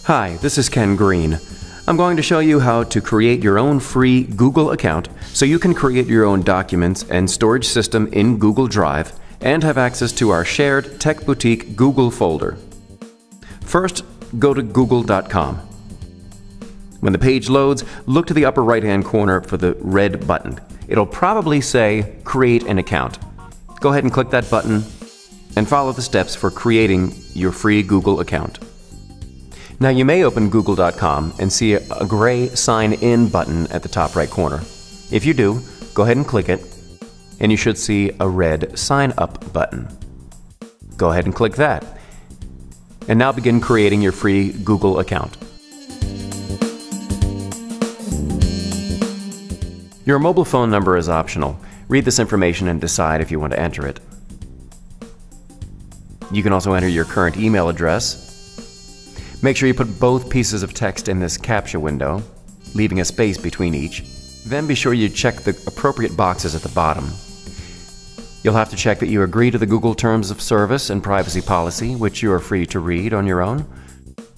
Hi, this is Ken Green. I'm going to show you how to create your own free Google account so you can create your own documents and storage system in Google Drive and have access to our shared Tech Boutique Google folder. First, go to google.com. When the page loads, look to the upper right-hand corner for the red button. It'll probably say Create an Account. Go ahead and click that button and follow the steps for creating your free Google account. Now you may open google.com and see a gray Sign In button at the top right corner. If you do, go ahead and click it, and you should see a red Sign Up button. Go ahead and click that. And now begin creating your free Google account. Your mobile phone number is optional. Read this information and decide if you want to enter it. You can also enter your current email address. Make sure you put both pieces of text in this CAPTCHA window, leaving a space between each. Then be sure you check the appropriate boxes at the bottom. You'll have to check that you agree to the Google Terms of Service and Privacy Policy, which you are free to read on your own.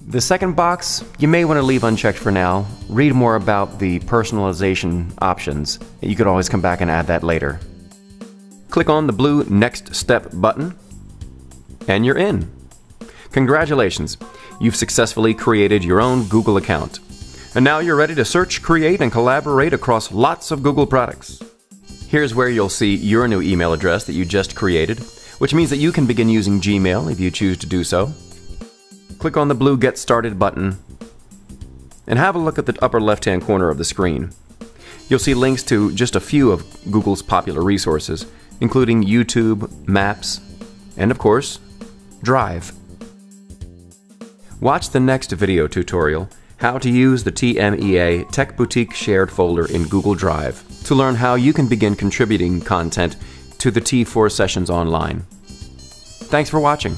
The second box, you may want to leave unchecked for now. Read more about the personalization options. You could always come back and add that later. Click on the blue Next Step button, and you're in. Congratulations! You've successfully created your own Google account. And now you're ready to search, create, and collaborate across lots of Google products. Here's where you'll see your new email address that you just created, which means that you can begin using Gmail if you choose to do so. Click on the blue Get Started button and have a look at the upper left-hand corner of the screen. You'll see links to just a few of Google's popular resources, including YouTube, Maps, and of course, Drive. Watch the next video tutorial, How to Use the TMEA Tech Boutique Shared Folder in Google Drive, to learn how you can begin contributing content to the T4 sessions online. Thanks for watching.